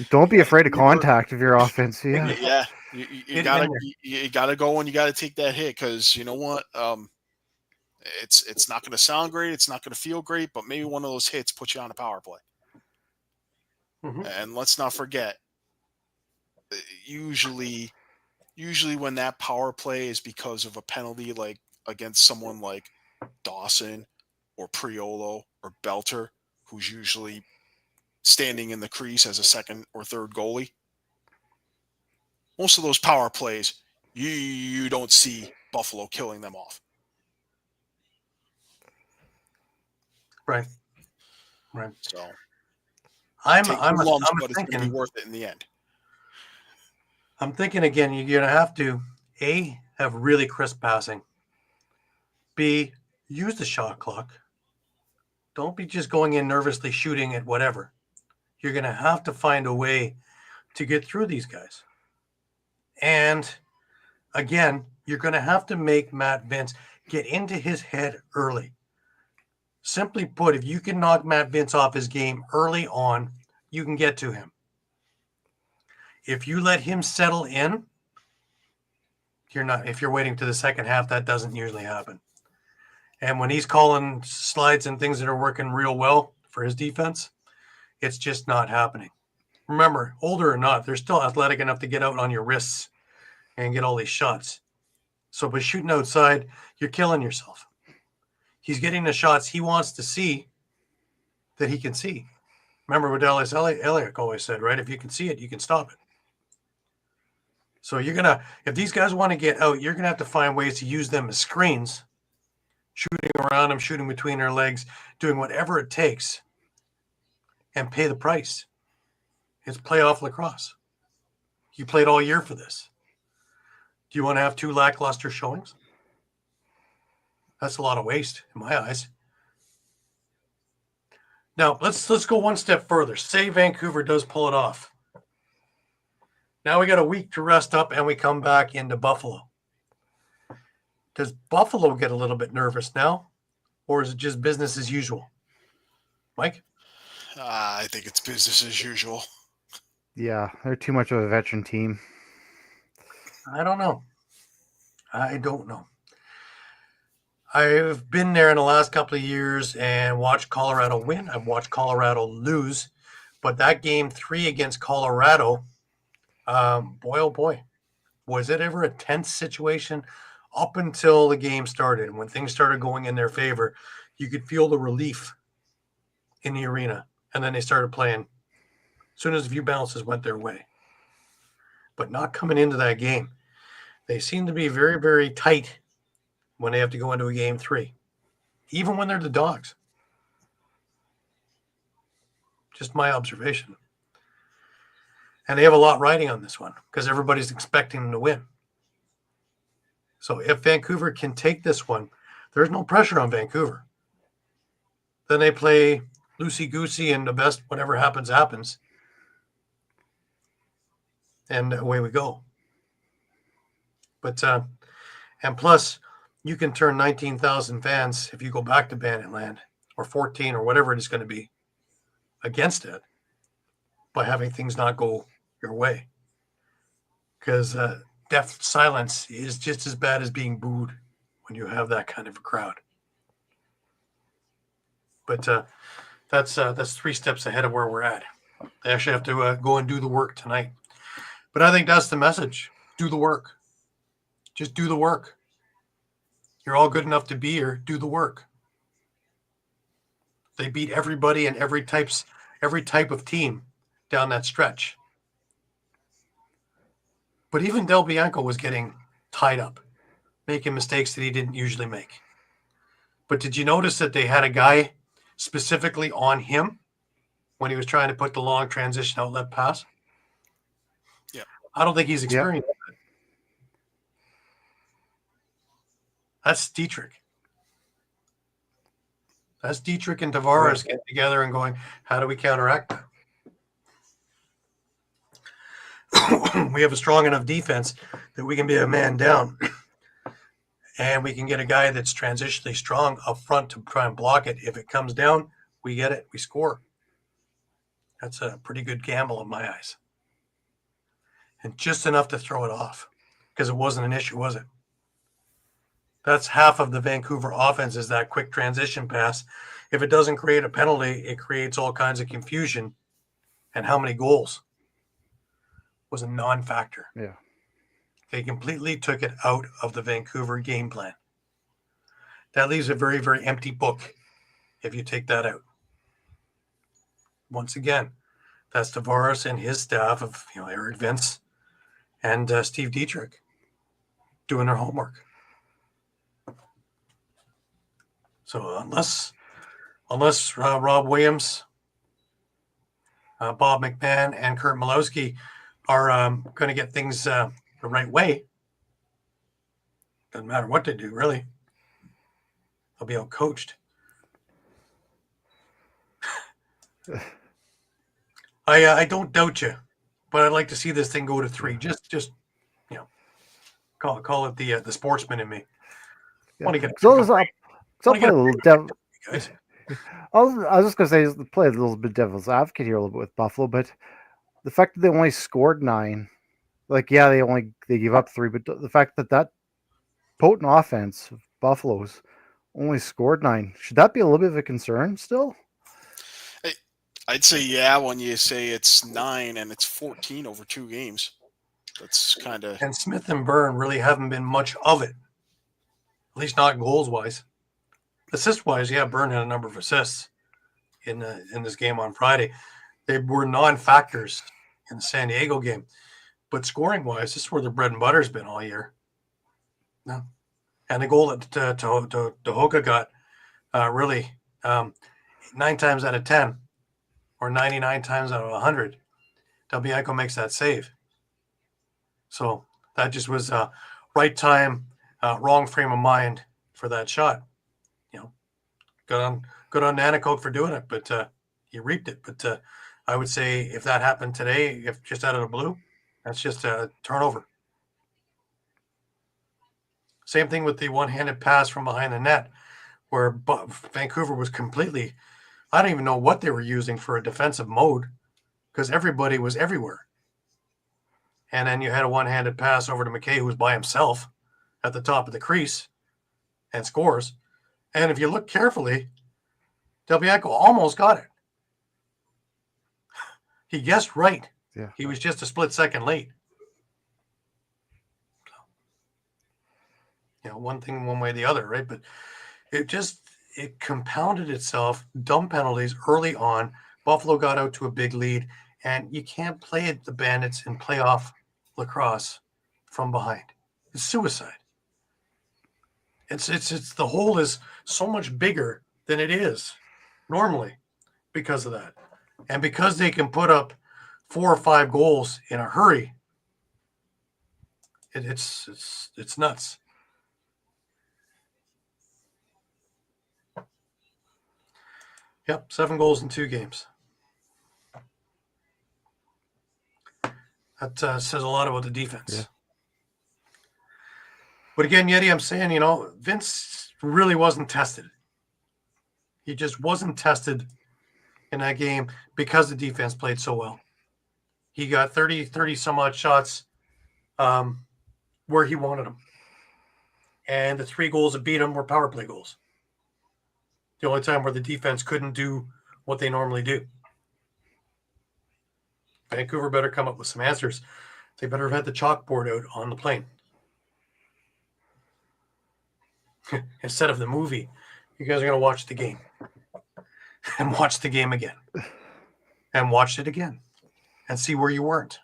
Don't be afraid of contact of your offense. Yeah. You gotta go and you gotta take that hit, because you know what? It's not gonna sound great, it's not gonna feel great, but maybe one of those hits puts you on a power play. And let's not forget, usually when that power play is because of a penalty, like against someone like Dawson or Priolo or Belter, who's usually standing in the crease as a second or third goalie. Most of those power plays, you don't see Buffalo killing them off. Right. So I'm but it's going to be worth it in the end. I'm thinking again, you're going to have to A, have really crisp passing. B, use the shot clock. Don't be just going in nervously shooting at whatever. You're going to have to find a way to get through these guys. And again, you're going to have to make Matt Vince get into his head early. Simply put, if you can knock Matt Vince off his game early on, you can get to him. If you let him settle in, if you're waiting to the second half, that doesn't usually happen. And when he's calling slides and things that are working real well for his defense, it's just not happening. Remember, older or not, they're still athletic enough to get out on your wrists and get all these shots. So by shooting outside, you're killing yourself. He's getting the shots he wants to see that he can see. Remember what Dallas Elliott always said, right? If you can see it, you can stop it. So if these guys want to get out, you're going to have to find ways to use them as screens, shooting around them, shooting between their legs, doing whatever it takes, and pay the price. It's playoff lacrosse. You played all year for this. Do you want to have 2 lackluster showings? That's a lot of waste in my eyes. Now, let's go one step further. Say Vancouver does pull it off. Now we got a week to rest up and we come back into Buffalo. Does Buffalo get a little bit nervous now, or is it just business as usual? Mike? I think it's business as usual. Yeah, they're too much of a veteran team. I don't know. I've been there in the last couple of years and watched Colorado win. I've watched Colorado lose. But that game 3 against Colorado, boy, oh boy, was it ever a tense situation up until the game started. And when things started going in their favor, you could feel the relief in the arena, and then they started playing as soon as a few bounces went their way. But not coming into that game. They seem to be very, very tight when they have to go into a game 3, even when they're the Dogs. Just my observation. And they have a lot riding on this one because everybody's expecting them to win. So if Vancouver can take this one, there's no pressure on Vancouver. Then they play loosey-goosey and the best, whatever happens, happens. And away we go. But, and plus, you can turn 19,000 fans, if you go back to Bandit Land, or 14 or whatever it is going to be, against it by having things not go your way. Because deaf silence is just as bad as being booed when you have that kind of a crowd. But that's 3 steps ahead of where we're at. They actually have to go and do the work tonight. But I think that's the message. Do the work. Just do the work. You're all good enough to be here. Do the work. They beat everybody and every type of team down that stretch. But even Del Bianco was getting tied up, making mistakes that he didn't usually make. But did you notice that they had a guy specifically on him when he was trying to put the long transition outlet pass? Yeah. I don't think he's experienced that. That's Dietrich. That's Dietrich and Tavares getting together and going, how do we counteract that? We have a strong enough defense that we can be a man down. And we can get a guy that's transitionally strong up front to try and block it. If it comes down, we get it. We score. That's a pretty good gamble in my eyes. And just enough to throw it off because it wasn't an issue, was it? That's half of the Vancouver offense is that quick transition pass. If it doesn't create a penalty, it creates all kinds of confusion. And how many goals was a non-factor. Yeah. They completely took it out of the Vancouver game plan. That leaves a very, very empty book if you take that out. Once again, that's Tavares and his staff of Eric Vince and Steve Dietrich doing their homework. So unless Rob Williams, Bob McMahon, and Kurt Malowski are going to get things the right way, doesn't matter what they do, really. They'll be out-coached. I don't doubt you, but I'd like to see this thing go to 3. Just call it the sportsman in me. Yeah. Want to get I'll play a little devil. guys. I was just gonna say play a little bit devil's advocate here a little bit with Buffalo, but the fact that they only scored 9, they gave up 3, but the fact that potent offense of Buffalo's only scored 9, should that be a little bit of a concern still? I'd say yeah when you say it's 9 and it's 14 over 2 games. That's kind of. And Smith and Byrne really haven't been much of it, at least not goals wise. Assist wise, yeah, Byrne had a number of assists in this game on Friday. They were non-factors in the San Diego game, but scoring wise, this is where the bread and butter's been all year. No, and the goal that Tehoka got really 9 times out of 10, or 99 times out of 100, Del Bianco makes that save. So that just was right time, wrong frame of mind for that shot. Good on Nanakoke for doing it, but he reaped it. But I would say if that happened today, if just out of the blue, that's just a turnover. Same thing with the one-handed pass from behind the net, where Vancouver was completely, I don't even know what they were using for a defensive mode because everybody was everywhere. And then you had a one-handed pass over to McKay, who was by himself at the top of the crease and scores. And if you look carefully, Del Bianco almost got it. He guessed right. Yeah. He was just a split second late. One thing one way or the other, right? But it compounded itself. Dumb penalties early on. Buffalo got out to a big lead, and you can't play the Bandits in playoff lacrosse from behind. It's suicide. It's the hole is so much bigger than it is normally because of that, and because they can put up 4 or 5 goals in a hurry. It's nuts. Yep, 7 goals in 2 games. That says a lot about the defense. Yeah. But again, Yeti, I'm saying, Vince really wasn't tested. He just wasn't tested in that game because the defense played so well. He got 30 some odd shots where he wanted them. And the 3 goals that beat him were power play goals. The only time where the defense couldn't do what they normally do. Vancouver better come up with some answers. They better have had the chalkboard out on the plane. Instead of the movie, you guys are going to watch the game. And watch the game again. And watch it again. And see where you weren't.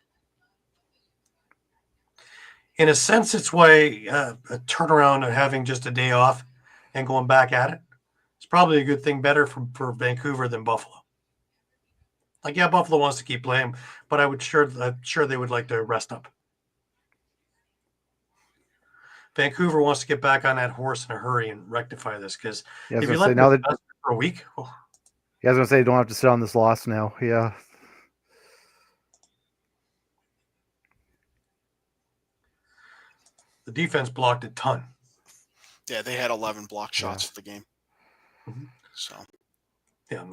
In a sense, it's why a turnaround and having just a day off and going back at it, it's probably a good thing, better for Vancouver than Buffalo. Like, yeah, Buffalo wants to keep playing, but I'm sure they would like to rest up. Vancouver wants to get back on that horse in a hurry and rectify this, because if you let them for a week, yeah, I was gonna say, you don't have to sit on this loss now. Yeah. The defense blocked a ton. Yeah, they had 11 block shots for the game. Mm-hmm. So, yeah,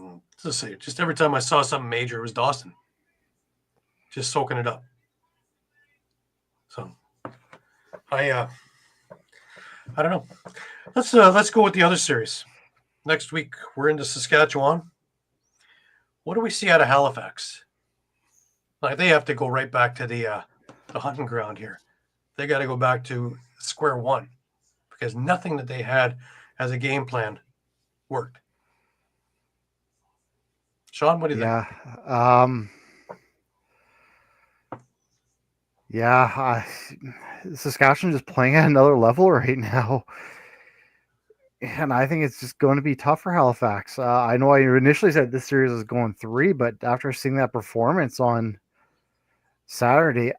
just say, just every time I saw something major, it was Dawson, just soaking it up. So, I don't know. Let's go with the other series. Next week we're into Saskatchewan. What do we see out of Halifax? Like, they have to go right back to the hunting ground here. They got to go back to square one, because nothing that they had as a game plan worked. Shawn, what do you think? Saskatchewan just playing at another level right now. And I think it's just going to be tough for Halifax. I know I initially said this series is going 3, but after seeing that performance on Saturday,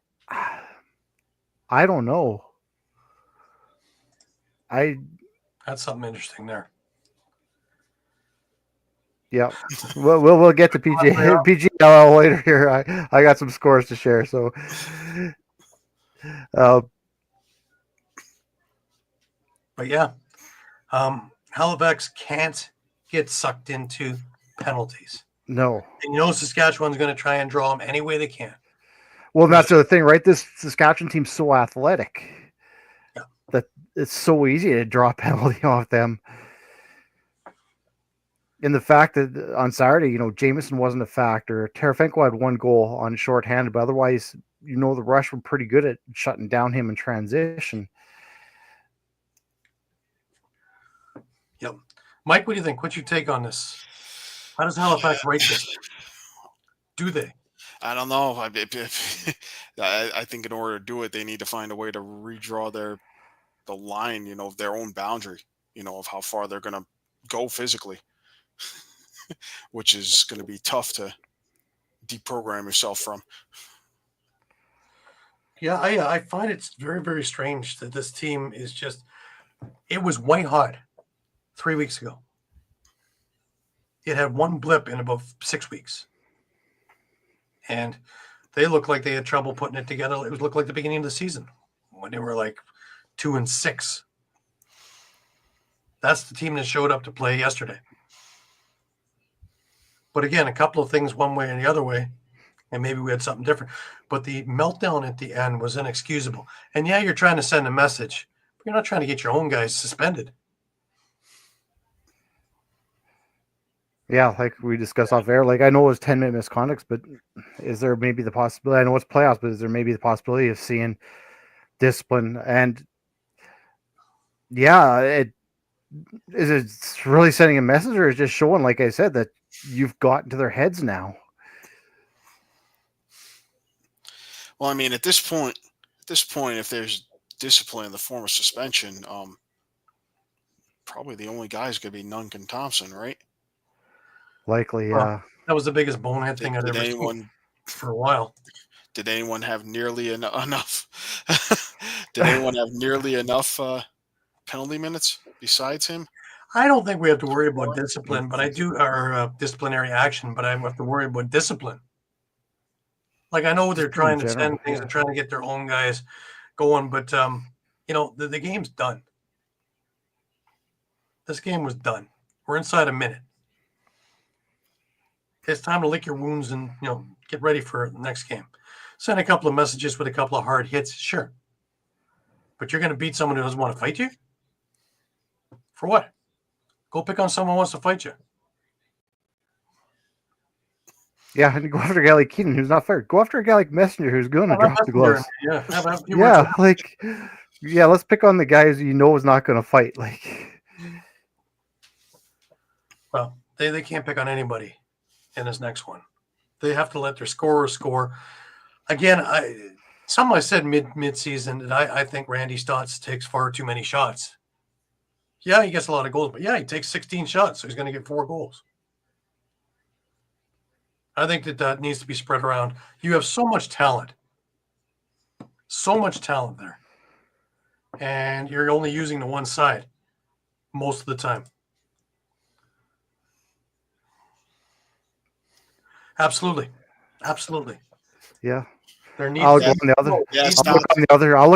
I don't know. That's something interesting there. Yeah, we'll get to PGLL later here. I got some scores to share. So, but yeah, Halifax can't get sucked into penalties. No, and Saskatchewan's going to try and draw them any way they can. Well, that's the thing, right? This Saskatchewan team's so athletic that it's so easy to draw a penalty off them. And the fact that on Saturday, Jameson wasn't a factor. Tarasenko had 1 goal on shorthanded, but otherwise, the Rush were pretty good at shutting down him in transition. Yep. Mike, what do you think? What's your take on this? How does Halifax rate this? Do they? I don't know. I think in order to do it, they need to find a way to redraw the line, of their own boundary, of how far they're going to go physically, which is going to be tough to deprogram yourself from. Yeah, I find it's very, very strange that this team is just, it was white hot 3 weeks ago. It had 1 blip in about 6 weeks. And they looked like they had trouble putting it together. It looked like the beginning of the season when they were like 2-6. That's the team that showed up to play yesterday. But again, a couple of things one way and the other way, and maybe we had something different. But the meltdown at the end was inexcusable. And yeah, you're trying to send a message, but you're not trying to get your own guys suspended. Yeah, like we discussed off air. Like, I know it was 10-minute misconducts, but is there maybe the possibility? I know it's playoffs, but is there maybe the possibility of seeing discipline? And yeah, is it really sending a message, or is it just showing, like I said, that you've gotten to their heads now? Well, I mean, at this point, if there's discipline in the form of suspension, probably the only guy is going to be Duncan Thompson, right? Likely, Well, yeah. That was the biggest bonehead thing I've ever seen for a while. Did anyone have nearly enough? Did anyone have nearly enough penalty minutes besides him? I don't think we have to worry about discipline, but I do, or disciplinary action, but I have to worry about discipline. Like, I know they're trying to send things, they're trying to get their own guys going, but the game's done. This game was done. We're inside a minute. It's time to lick your wounds and get ready for the next game. Send a couple of messages with a couple of hard hits, sure. But you're going to beat someone who doesn't want to fight you? For what? Go pick on someone who wants to fight you. Yeah, and go after a guy like Caden who's not fair. Go after a guy like Messenger who's going to drop the gloves. Yeah, let's pick on the guys you know is not going to fight. Well, they can't pick on anybody in this next one. They have to let their scorers score. Again, I said mid-season that I think Randy Stotts takes far too many shots. Yeah, he gets a lot of goals, but yeah, he takes 16 shots, so he's going to get 4 goals. I think that needs to be spread around. You have so much talent there, and you're only using the one side most of the time. Absolutely. Yeah. I'll look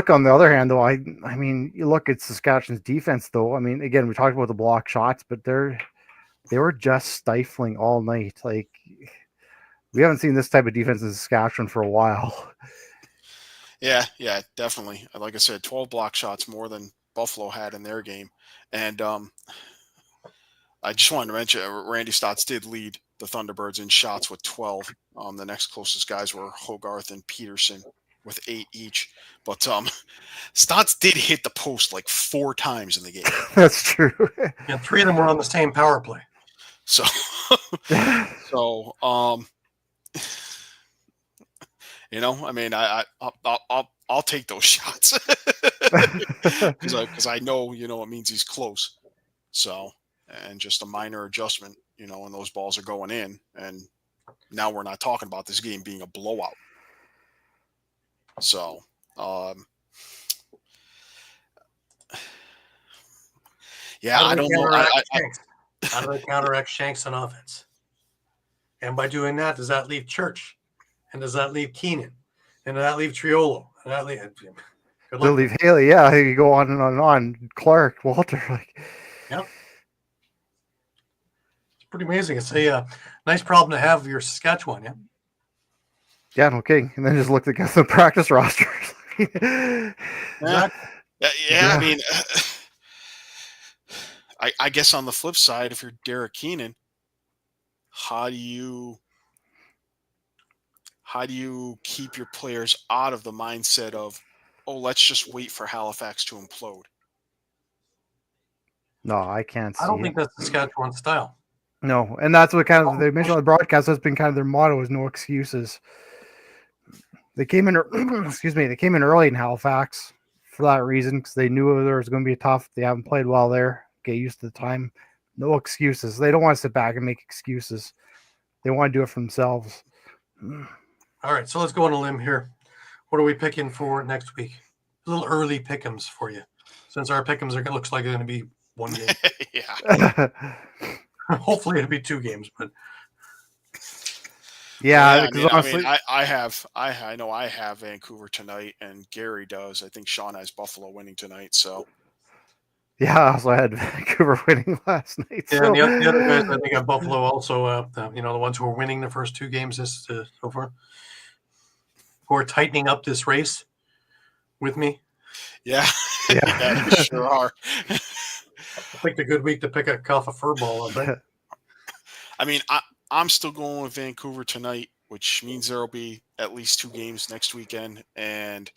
on the other hand, though. I mean, you look at Saskatchewan's defense, though. I mean, again, we talked about the block shots, but they were just stifling all night. Like, we haven't seen this type of defense in Saskatchewan for a while. Yeah, definitely. Like I said, 12 block shots more than Buffalo had in their game. And I just wanted to mention Randy Stotts did lead the Thunderbirds in shots with 12. The next closest guys were Hogarth and Peterson with 8 each. But Stotts did hit the post like 4 times in the game. That's true. And 3 of them were on the same power play. So, I mean, I'll take those shots because I know it means he's close. So, and just a minor adjustment, and those balls are going in, and now we're not talking about this game being a blowout. So, I don't know. How do they counteract Shanks on offense? And by doing that, does that leave Church? And does that leave Keenan? And does that leave Triolo? And that they'll leave Haley. Yeah, you go on and on and on. Clark, Walter. Yep. It's pretty amazing. It's a nice problem to have your Saskatchewan, yeah? Yeah, no kidding. And then just look at the practice rosters. Yeah, I mean, I guess on the flip side, if you're Derek Keenan, how do you keep your players out of the mindset of, let's just wait for Halifax to implode? No, I can't see. I don't think that's Saskatchewan style. No, and that's what kind of they mentioned on the broadcast. That's been kind of their motto: is no excuses. They came in, They came in early in Halifax for that reason because they knew there was going to be tough. They haven't played well there. Get used to the time. No excuses. They don't want to sit back and make excuses. They want to do it for themselves. All right, so let's go on a limb here. What are we picking for next week? A little early pick'ems for you, since our pick'ems looks like they're going to be 1 game. Yeah. Hopefully it'll be 2 games, but yeah. Honestly, I know I have Vancouver tonight, and Gary does. I think Shawn has Buffalo winning tonight. So. Yeah, I also had Vancouver winning last night. Yeah, and the other guys, I think, have Buffalo also. The ones who are winning the first 2 games so far, who are tightening up this race with me. Yeah, yeah, they sure are. I think a good week to pick off a fur ball. I think. I mean, I'm still going with Vancouver tonight, which means there will be at least 2 games next weekend, and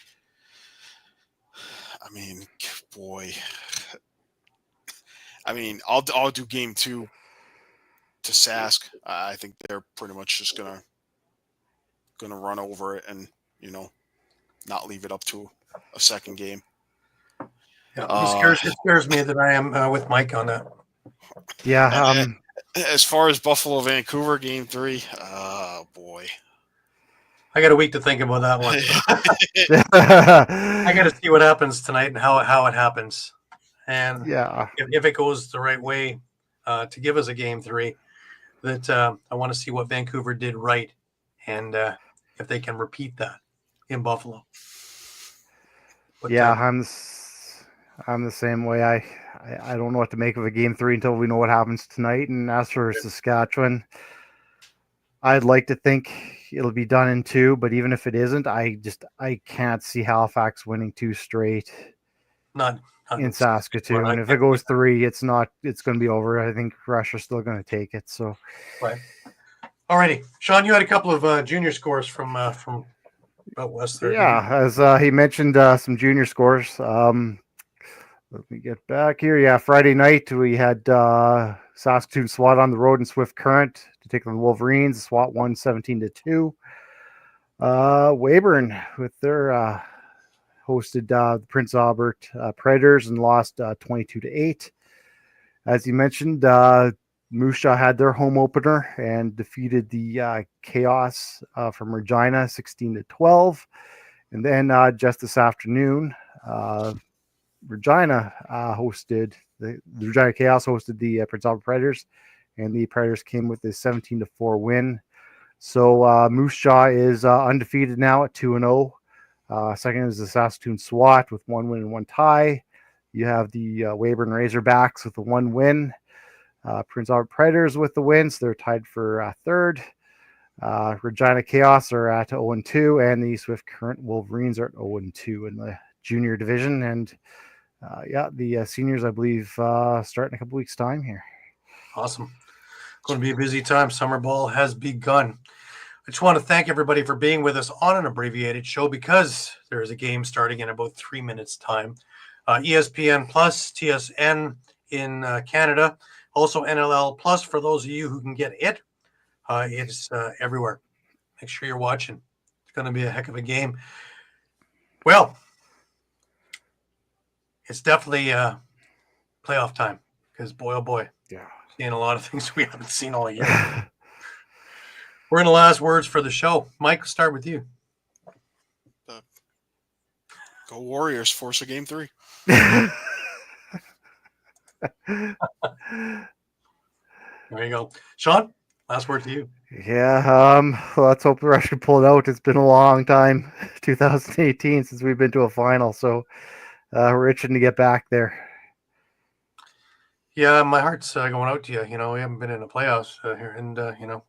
I mean, boy. I mean, I'll do game 2 to Sask. I think they're pretty much just gonna run over it and not leave it up to a second game. Yeah, it scares me that I am with Mike on that. Yeah. As far as Buffalo Vancouver game 3, oh boy, I got a week to think about that one. I got to see what happens tonight and how it happens, and if it goes the right way to give us a game 3, that I want to see what Vancouver did right, and if they can repeat that in Buffalo. But, I'm the same way. I don't know what to make of a game 3 until we know what happens tonight. And as for Saskatchewan, I'd like to think it'll be done in 2, but even if it isn't, I can't see Halifax winning 2 straight. Not in Saskatoon. And if it goes 3, it's going to be over. I think Russia's still going to take it. So, right. Alrighty, Shawn, you had a couple of junior scores from out west there. Yeah, as he mentioned, some junior scores. Let me get back here. Yeah, Friday night we had Saskatoon SWAT on the road in Swift Current to take on the Wolverines. SWAT won 17-2. Weyburn with their hosted the Prince Albert Predators and lost 22-8. As you mentioned, Moose Jaw had their home opener and defeated the Chaos from Regina 16-12. And then just this afternoon, Regina hosted the Regina Chaos hosted the Prince Albert Predators, and the Predators came with a 17-4 win. So Moose Jaw is undefeated now at 2-0. Second is the Saskatoon SWAT with 1 win and 1 tie. You have the Weyburn Razorbacks with the 1 win. Prince Albert Predators with the wins. They're tied for third. Regina Chaos are at 0-2, and the Swift Current Wolverines are at 0-2 in the junior division. And the seniors, I believe, start in a couple weeks' time here. Awesome. Going to be a busy time. Summer ball has begun. I just want to thank everybody for being with us on an abbreviated show because there is a game starting in about 3 minutes' time. ESPN Plus, TSN in Canada, also NLL Plus for those of you who can get it. It's everywhere. Make sure you're watching. It's going to be a heck of a game. Well, it's definitely playoff time because boy, oh boy, seeing a lot of things we haven't seen all year. We're in the last words for the show. Mike, we'll start with you. Go Warriors, force a game 3. There you go. Shawn, last word to you. Yeah, let's hope the Rush can pull it out. It's been a long time, 2018, since we've been to a final, so we're itching to get back there. Yeah, my heart's going out to you. We haven't been in the playoffs here, and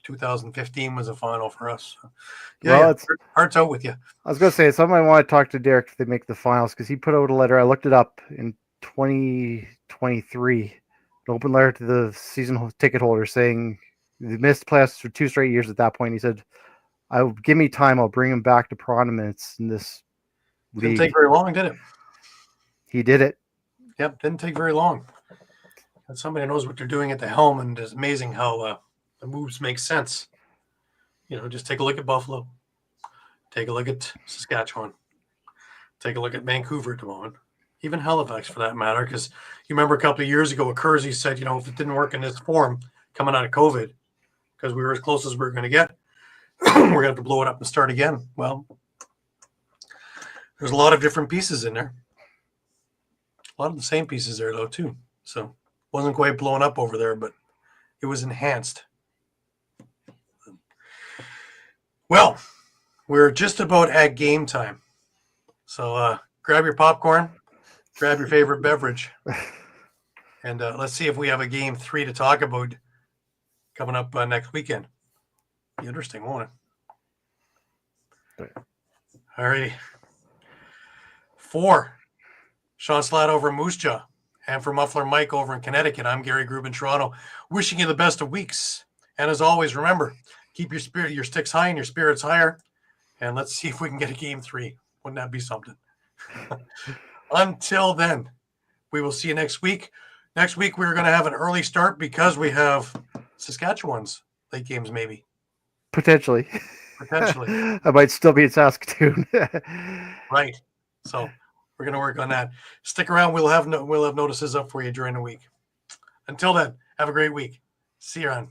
2015 was a final for us. So, heart's out with you. I was going to say, somebody want to talk to Derek if they make the finals, because he put out a letter. I looked it up in 2023, an open letter to the season ticket holders saying they missed playoffs for 2 straight years at that point. He said, give me time, I'll bring him back to prominence in this league. Didn't take very long, did it? He did it. Yep, didn't take very long. And somebody knows what they're doing at the helm, and it's amazing how the moves make sense. Just take a look at Buffalo. Take a look at Saskatchewan. Take a look at Vancouver at the moment. Even Halifax, for that matter, because you remember a couple of years ago, Kersey said, if it didn't work in this form coming out of COVID, because we were as close as we were going to get, we're going to have to blow it up and start again. Well, there's a lot of different pieces in there. A lot of the same pieces there, though, too. So wasn't quite blown up over there, but it was enhanced. Well, we're just about at game time. So grab your popcorn, grab your favorite beverage, and let's see if we have a game 3 to talk about coming up next weekend. Be interesting, won't it? All righty. 4, Shawn Slaght over in Moose Jaw. And for Muffler Mike over in Connecticut, I'm Gary Groob in Toronto, wishing you the best of weeks. And as always, remember, keep your sticks high and your spirits higher. And let's see if we can get a game 3. Wouldn't that be something? Until then, we will see you next week. Next week, we're going to have an early start because we have Saskatchewan's late games, maybe. Potentially. Potentially. I might still be in Saskatoon. Right. So we're going to work on that. Stick around. We'll have notices up for you during the week. Until then, have a great week. See you around.